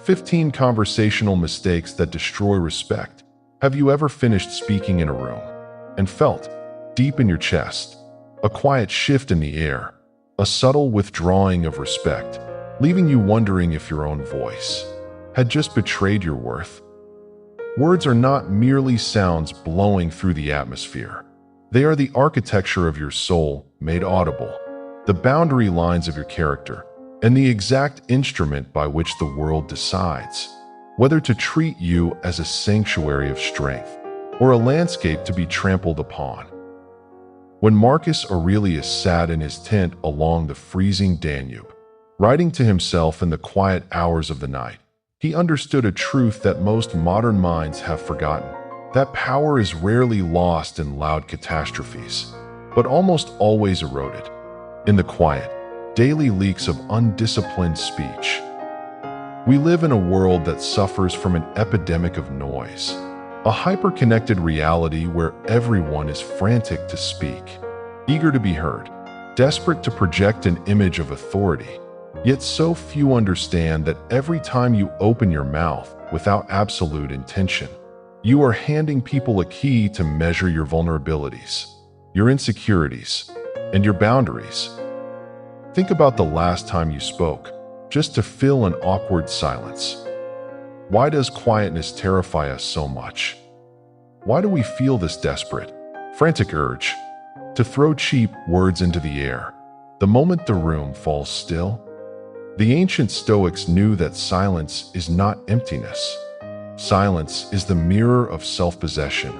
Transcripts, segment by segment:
15 conversational mistakes that destroy respect. Have you ever finished speaking in a room and felt, deep in your chest, a quiet shift in the air, a subtle withdrawing of respect, leaving you wondering if your own voice had just betrayed your worth? Words are not merely sounds blowing through the atmosphere. They are the architecture of your soul made audible, the boundary lines of your character, and the exact instrument by which the world decides whether to treat you as a sanctuary of strength or a landscape to be trampled upon. When Marcus Aurelius sat in his tent along the freezing Danube, writing to himself in the quiet hours of the night, he understood a truth that most modern minds have forgotten: that power is rarely lost in loud catastrophes, but almost always eroded in the quiet, daily leaks of undisciplined speech. We live in a world that suffers from an epidemic of noise, a hyper-connected reality where everyone is frantic to speak, eager to be heard, desperate to project an image of authority. Yet so few understand that every time you open your mouth without absolute intention, you are handing people a key to measure your vulnerabilities, your insecurities, and your boundaries. Think about the last time you spoke, just to fill an awkward silence. Why does quietness terrify us so much? Why do we feel this desperate, frantic urge to throw cheap words into the air the moment the room falls still? The ancient Stoics knew that silence is not emptiness. Silence is the mirror of self-possession.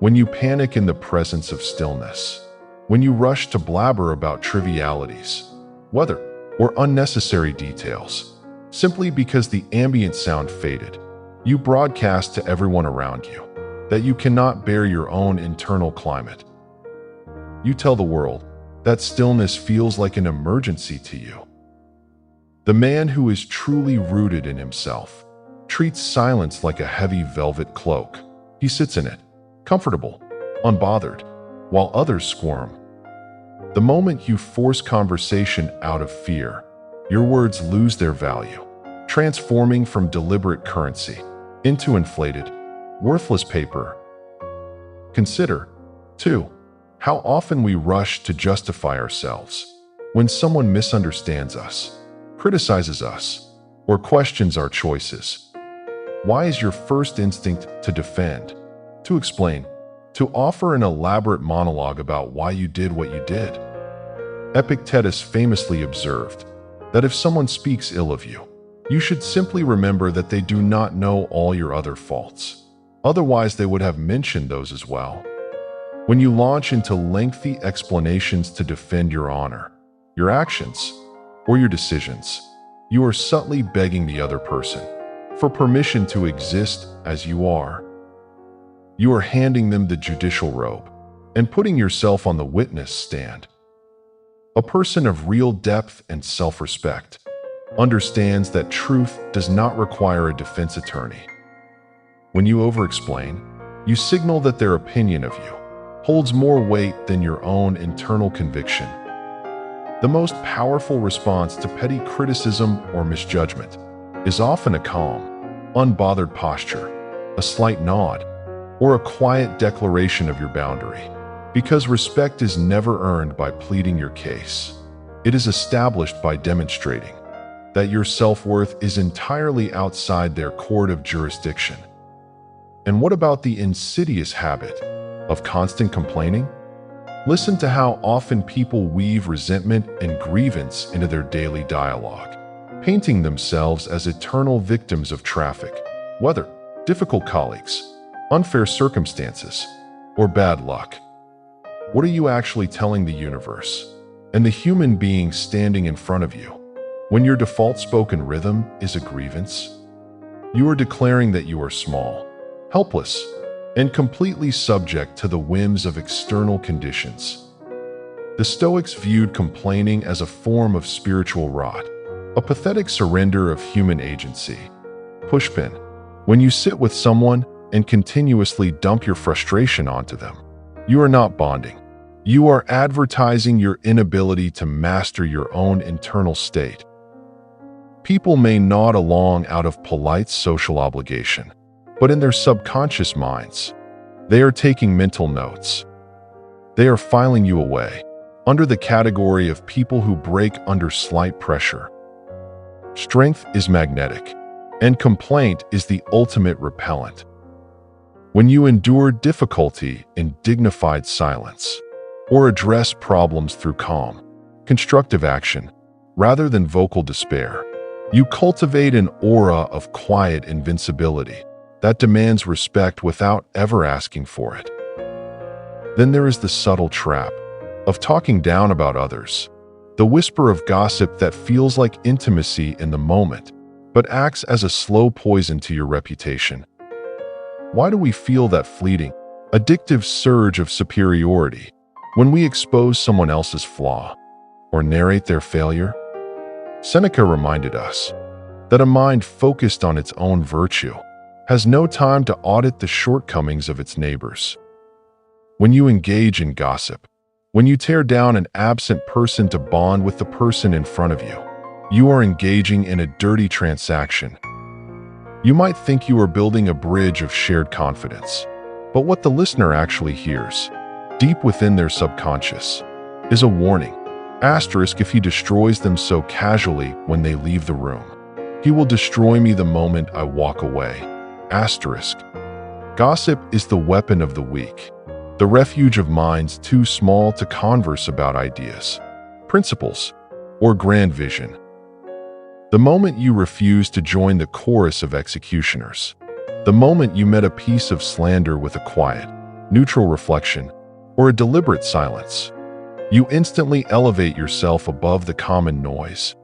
When you panic in the presence of stillness, when you rush to blabber about trivialities, weather, or unnecessary details, simply because the ambient sound faded, you broadcast to everyone around you that you cannot bear your own internal climate. You tell the world that stillness feels like an emergency to you. The man who is truly rooted in himself treats silence like a heavy velvet cloak. He sits in it, comfortable, unbothered, while others squirm. The moment you force conversation out of fear, your words lose their value, transforming from deliberate currency into inflated, worthless paper. Consider, too, how often we rush to justify ourselves when someone misunderstands us, criticizes us, or questions our choices. Why is your first instinct to defend, to explain, to offer an elaborate monologue about why you did what you did? Epictetus famously observed that if someone speaks ill of you, you should simply remember that they do not know all your other faults. Otherwise, they would have mentioned those as well. When you launch into lengthy explanations to defend your honor, your actions, or your decisions, you are subtly begging the other person for permission to exist as you are. You are handing them the judicial robe and putting yourself on the witness stand. A person of real depth and self-respect understands that truth does not require a defense attorney. When you over-explain, you signal that their opinion of you holds more weight than your own internal conviction. The most powerful response to petty criticism or misjudgment is often a calm, unbothered posture, a slight nod, or a quiet declaration of your boundary. Because respect is never earned by pleading your case. It is established by demonstrating that your self-worth is entirely outside their court of jurisdiction. And what about the insidious habit of constant complaining? Listen to how often people weave resentment and grievance into their daily dialogue, painting themselves as eternal victims of traffic, weather, difficult colleagues, unfair circumstances, or bad luck. What are you actually telling the universe and the human being standing in front of you when your default spoken rhythm is a grievance? You are declaring that you are small, helpless, and completely subject to the whims of external conditions. The Stoics viewed complaining as a form of spiritual rot, a pathetic surrender of human agency. Pushpin: when you sit with someone and continuously dump your frustration onto them, you are not bonding. You are advertising your inability to master your own internal state. People may nod along out of polite social obligation, but in their subconscious minds, they are taking mental notes. They are filing you away, under the category of people who break under slight pressure. Strength is magnetic, and complaint is the ultimate repellent. When you endure difficulty in dignified silence, or address problems through calm, constructive action, rather than vocal despair, you cultivate an aura of quiet invincibility that demands respect without ever asking for it. Then there is the subtle trap of talking down about others, the whisper of gossip that feels like intimacy in the moment, but acts as a slow poison to your reputation. Why do we feel that fleeting, addictive surge of superiority when we expose someone else's flaw or narrate their failure? Seneca reminded us that a mind focused on its own virtue has no time to audit the shortcomings of its neighbors. When you engage in gossip, when you tear down an absent person to bond with the person in front of you, you are engaging in a dirty transaction. You might think you are building a bridge of shared confidence, but what the listener actually hears, deep within their subconscious, is a warning. Asterisk if he destroys them so casually when they leave the room. He will destroy me the moment I walk away. Asterisk. Gossip is the weapon of the weak, the refuge of minds too small to converse about ideas, principles, or grand vision. The moment you refuse to join the chorus of executioners, the moment you met a piece of slander with a quiet, neutral reflection, or a deliberate silence, you instantly elevate yourself above the common noise.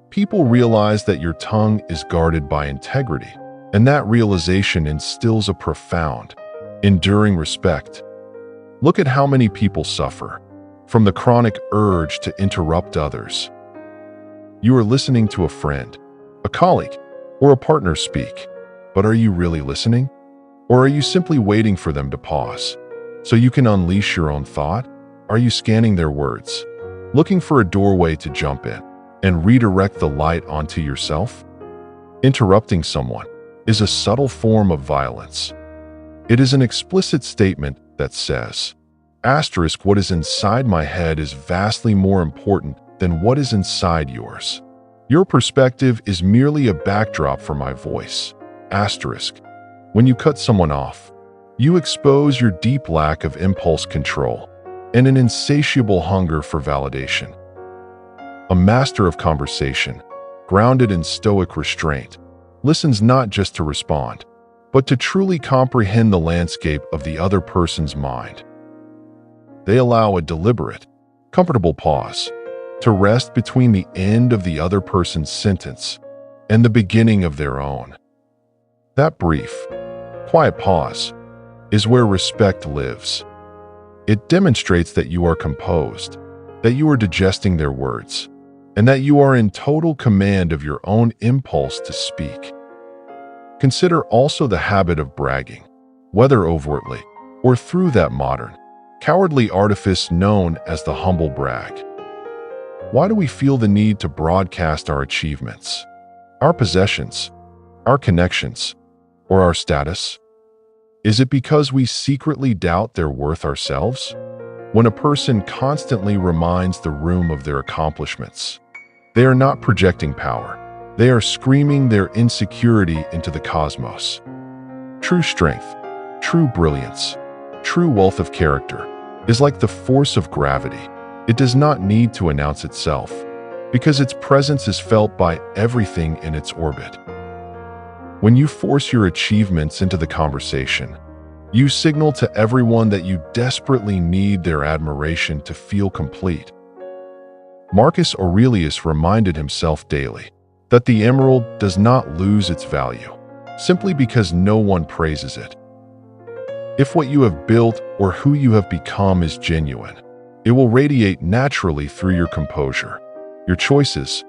People realize that your tongue is guarded by integrity, and that realization instills a profound, enduring respect. Look at how many people suffer from the chronic urge to interrupt others. You are listening to a friend, a colleague, or a partner speak, but are you really listening? Or are you simply waiting for them to pause so you can unleash your own thought? Are you scanning their words, looking for a doorway to jump in and redirect the light onto yourself? Interrupting someone is a subtle form of violence. It is an explicit statement that says, asterisk, what is inside my head is vastly more important than what is inside yours. Your perspective is merely a backdrop for my voice. Asterisk. When you cut someone off, you expose your deep lack of impulse control and an insatiable hunger for validation. A master of conversation, grounded in Stoic restraint, listens not just to respond, but to truly comprehend the landscape of the other person's mind. They allow a deliberate, comfortable pause to rest between the end of the other person's sentence and the beginning of their own. That brief, quiet pause is where respect lives. It demonstrates that you are composed, that you are digesting their words, and that you are in total command of your own impulse to speak. Consider also the habit of bragging, whether overtly or through that modern, cowardly artifice known as the humble brag. Why do we feel the need to broadcast our achievements, our possessions, our connections, or our status? Is it because we secretly doubt their worth ourselves? When a person constantly reminds the room of their accomplishments, they are not projecting power. They are screaming their insecurity into the cosmos. True strength, true brilliance, true wealth of character is like the force of gravity. It does not need to announce itself, because its presence is felt by everything in its orbit. When you force your achievements into the conversation, you signal to everyone that you desperately need their admiration to feel complete. Marcus Aurelius reminded himself daily that the emerald does not lose its value simply because no one praises it. If what you have built or who you have become is genuine, it will radiate naturally through your composure, your choices,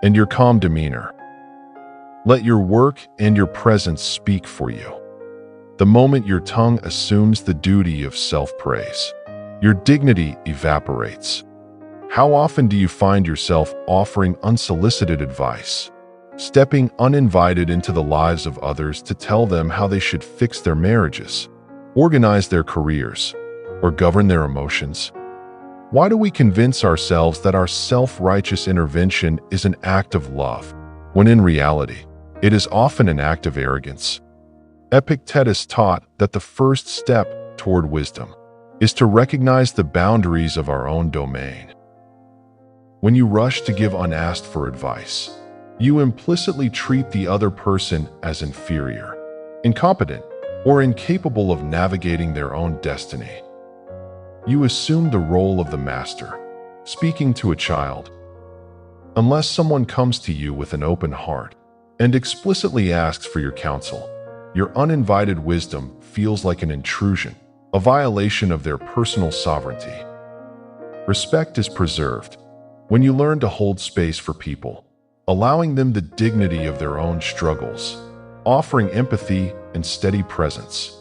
and your calm demeanor. Let your work and your presence speak for you. The moment your tongue assumes the duty of self-praise, your dignity evaporates. How often do you find yourself offering unsolicited advice, stepping uninvited into the lives of others to tell them how they should fix their marriages, organize their careers, or govern their emotions? Why do we convince ourselves that our self-righteous intervention is an act of love, when in reality, it is often an act of arrogance? Epictetus taught that the first step toward wisdom is to recognize the boundaries of our own domain. When you rush to give unasked for advice, you implicitly treat the other person as inferior, incompetent, or incapable of navigating their own destiny. You assume the role of the master, speaking to a child. Unless someone comes to you with an open heart and explicitly asks for your counsel, your uninvited wisdom feels like an intrusion, a violation of their personal sovereignty. Respect is preserved when you learn to hold space for people, allowing them the dignity of their own struggles, offering empathy and steady presence,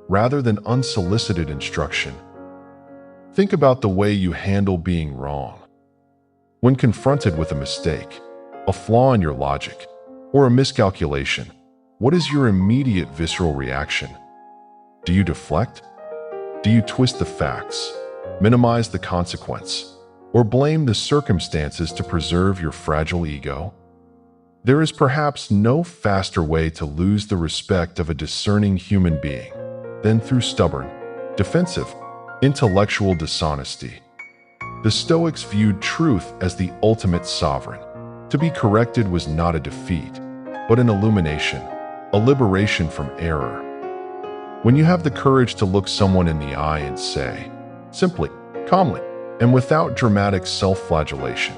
rather than unsolicited instruction. Think about the way you handle being wrong. When confronted with a mistake, a flaw in your logic, or a miscalculation, what is your immediate visceral reaction? Do you deflect? Do you twist the facts, minimize the consequence, or blame the circumstances to preserve your fragile ego? There is perhaps no faster way to lose the respect of a discerning human being than through stubborn, defensive, intellectual dishonesty. The Stoics viewed truth as the ultimate sovereign. To be corrected was not a defeat, but an illumination, a liberation from error. When you have the courage to look someone in the eye and say, simply, calmly, and without dramatic self-flagellation,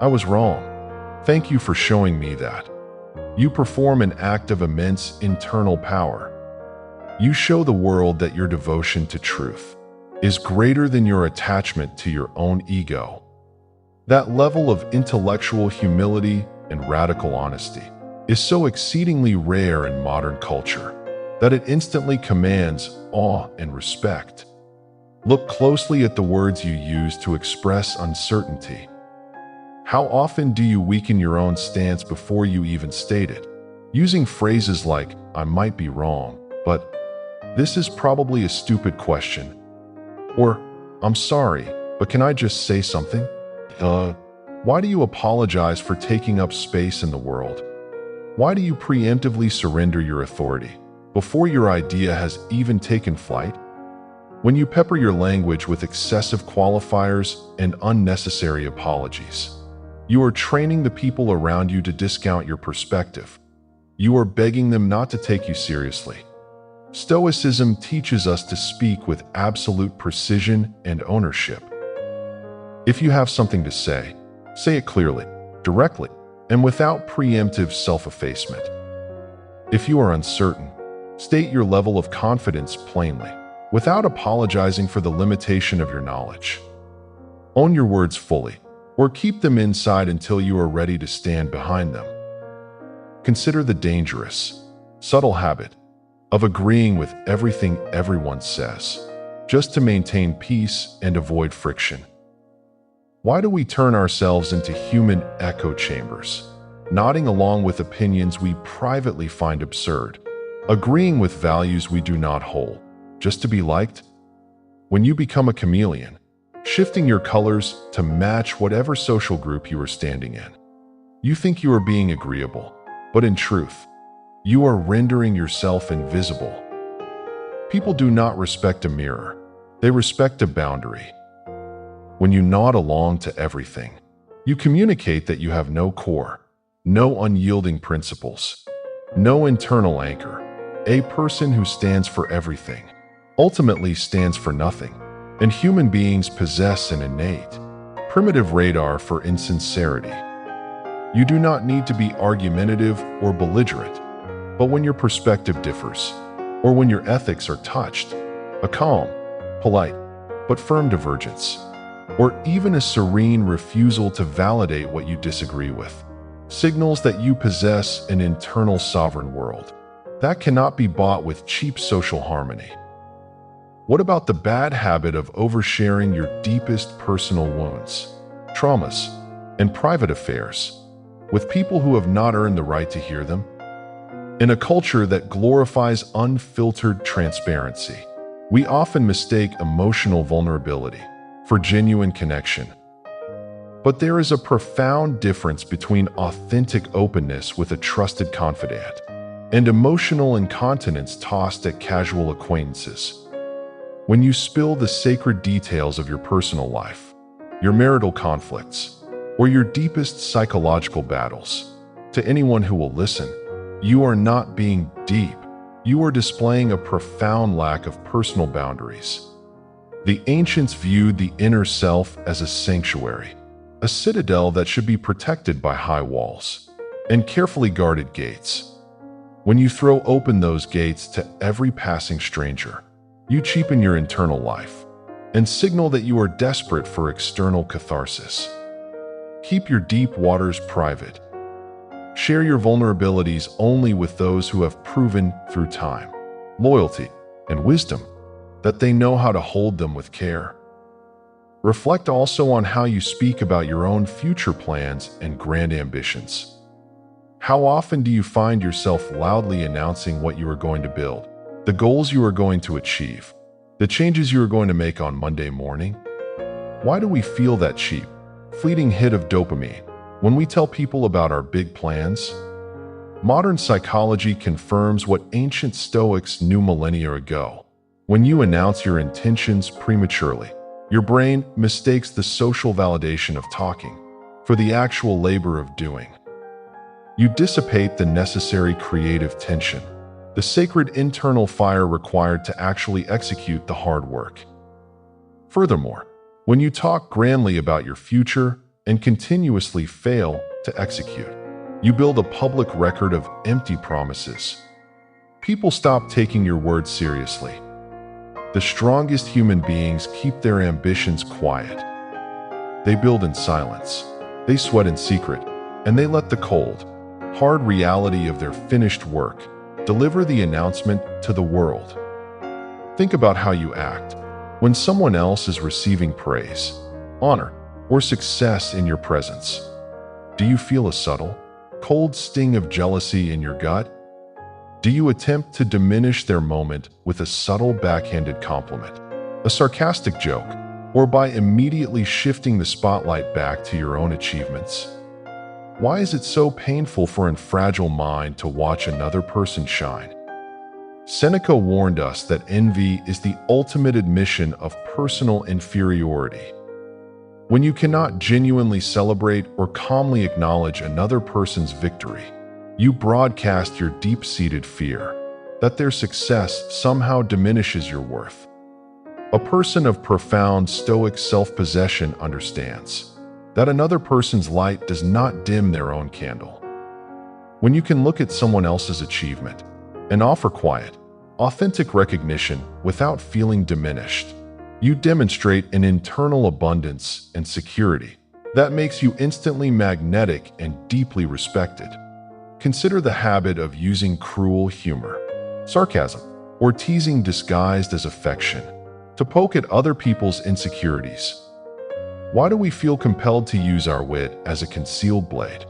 "I was wrong. Thank you for showing me that," you perform an act of immense internal power. You show the world that your devotion to truth is greater than your attachment to your own ego. That level of intellectual humility and radical honesty is so exceedingly rare in modern culture that it instantly commands awe and respect. Look closely at the words you use to express uncertainty. How often do you weaken your own stance before you even state it, using phrases like, "I might be wrong, but this is probably a stupid question," or "I'm sorry, but can I just say something?" Why do you apologize for taking up space in the world? Why do you preemptively surrender your authority before your idea has even taken flight? When you pepper your language with excessive qualifiers and unnecessary apologies, you are training the people around you to discount your perspective. You are begging them not to take you seriously. Stoicism teaches us to speak with absolute precision and ownership. If you have something to say it clearly, directly, and without preemptive self-effacement. If you are uncertain, state your level of confidence plainly, without apologizing for the limitation of your knowledge. Own your words fully, or keep them inside until you are ready to stand behind them. Consider the dangerous, subtle habit of agreeing with everything everyone says, just to maintain peace and avoid friction. Why do we turn ourselves into human echo chambers, nodding along with opinions we privately find absurd, agreeing with values we do not hold, just to be liked? When you become a chameleon, shifting your colors to match whatever social group you are standing in, you think you are being agreeable, but in truth, you are rendering yourself invisible. People do not respect a mirror, they respect a boundary. When you nod along to everything, you communicate that you have no core, no unyielding principles, no internal anchor. A person who stands for everything ultimately stands for nothing, and human beings possess an innate, primitive radar for insincerity. You do not need to be argumentative or belligerent, but when your perspective differs, or when your ethics are touched, a calm, polite, but firm divergence, or even a serene refusal to validate what you disagree with, signals that you possess an internal sovereign world that cannot be bought with cheap social harmony. What about the bad habit of oversharing your deepest personal wounds, traumas, and private affairs? with people who have not earned the right to hear them? In a culture that glorifies unfiltered transparency, we often mistake emotional vulnerability for genuine connection. But there is a profound difference between authentic openness with a trusted confidant and emotional incontinence tossed at casual acquaintances. When you spill the sacred details of your personal life, your marital conflicts, or your deepest psychological battles to anyone who will listen, you are not being deep. You are displaying a profound lack of personal boundaries. The ancients viewed the inner self as a sanctuary, a citadel that should be protected by high walls and carefully guarded gates. When you throw open those gates to every passing stranger, you cheapen your internal life and signal that you are desperate for external catharsis. Keep your deep waters private. Share your vulnerabilities only with those who have proven through time, loyalty, and wisdom that they know how to hold them with care. Reflect also on how you speak about your own future plans and grand ambitions. How often do you find yourself loudly announcing what you are going to build, the goals you are going to achieve, the changes you are going to make on Monday morning? Why do we feel that cheap, fleeting hit of dopamine when we tell people about our big plans? Modern psychology confirms what ancient Stoics knew millennia ago. When you announce your intentions prematurely, your brain mistakes the social validation of talking for the actual labor of doing. You dissipate the necessary creative tension, the sacred internal fire required to actually execute the hard work. Furthermore, when you talk grandly about your future and continuously fail to execute, you build a public record of empty promises. People stop taking your words seriously. The strongest human beings keep their ambitions quiet. They build in silence, they sweat in secret, and they let the cold, hard reality of their finished work deliver the announcement to the world. Think about how you act when someone else is receiving praise, honor, or success in your presence. Do you feel a subtle, cold sting of jealousy in your gut? Do you attempt to diminish their moment with a subtle backhanded compliment, a sarcastic joke, or by immediately shifting the spotlight back to your own achievements? Why is it so painful for a fragile mind to watch another person shine? Seneca warned us that envy is the ultimate admission of personal inferiority. When you cannot genuinely celebrate or calmly acknowledge another person's victory, you broadcast your deep-seated fear that their success somehow diminishes your worth. A person of profound Stoic self-possession understands that another person's light does not dim their own candle. When you can look at someone else's achievement and offer quiet, authentic recognition without feeling diminished, you demonstrate an internal abundance and security that makes you instantly magnetic and deeply respected. Consider the habit of using cruel humor, sarcasm, or teasing disguised as affection to poke at other people's insecurities. Why do we feel compelled to use our wit as a concealed blade?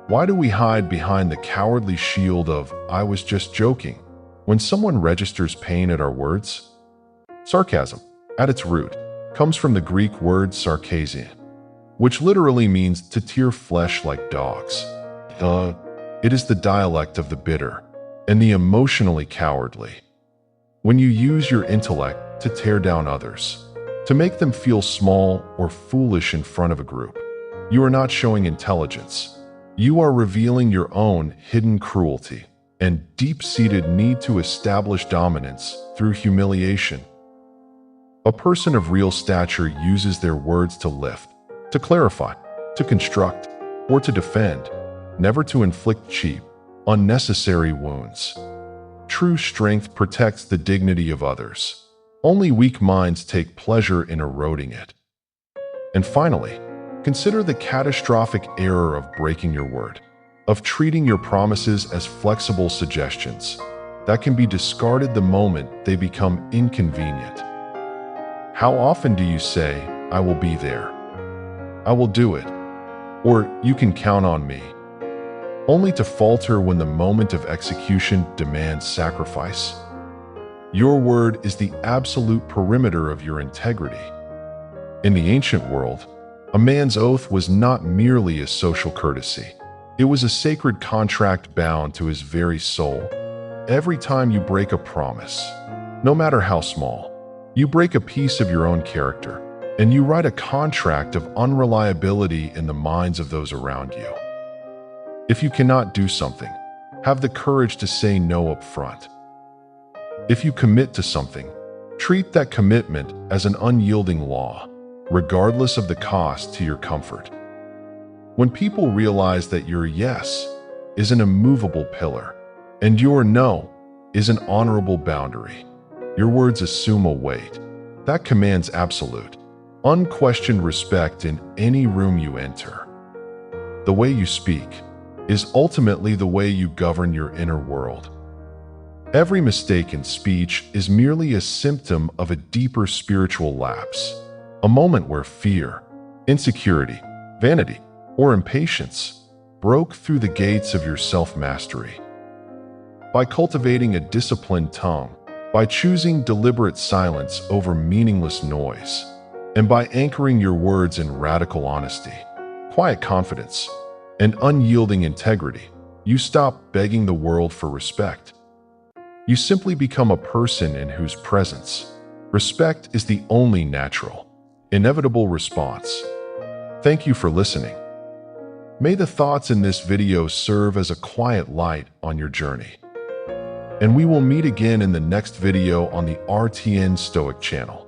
Why do we hide behind the cowardly shield of "I was just joking" when someone registers pain at our words? Sarcasm, at its root, comes from the Greek word sarkasia, which literally means to tear flesh like dogs. It is the dialect of the bitter and the emotionally cowardly. When you use your intellect to tear down others, to make them feel small or foolish in front of a group, you are not showing intelligence. You are revealing your own hidden cruelty and deep-seated need to establish dominance through humiliation. A person of real stature uses their words to lift, to clarify, to construct, or to defend, never to inflict cheap, unnecessary wounds. True strength protects the dignity of others. Only weak minds take pleasure in eroding it. And finally, consider the catastrophic error of breaking your word, of treating your promises as flexible suggestions that can be discarded the moment they become inconvenient. How often do you say, "I will be there," "I will do it," or "you can count on me"? only to falter when the moment of execution demands sacrifice. Your word is the absolute perimeter of your integrity. In the ancient world, a man's oath was not merely a social courtesy. It was a sacred contract bound to his very soul. Every time you break a promise, no matter how small, you break a piece of your own character, and you write a contract of unreliability in the minds of those around you. If you cannot do something, have the courage to say no up front. If you commit to something, treat that commitment as an unyielding law, regardless of the cost to your comfort. When people realize that your yes is an immovable pillar and your no is an honorable boundary, your words assume a weight that commands absolute, unquestioned respect in any room you enter. The way you speak is ultimately the way you govern your inner world. Every mistake in speech is merely a symptom of a deeper spiritual lapse, a moment where fear, insecurity, vanity, or impatience broke through the gates of your self-mastery. By cultivating a disciplined tongue, by choosing deliberate silence over meaningless noise, and by anchoring your words in radical honesty, quiet confidence, and unyielding integrity, you stop begging the world for respect. You simply become a person in whose presence respect is the only natural, inevitable response. Thank you for listening. May the thoughts in this video serve as a quiet light on your journey. And we will meet again in the next video on the RTN Stoic channel.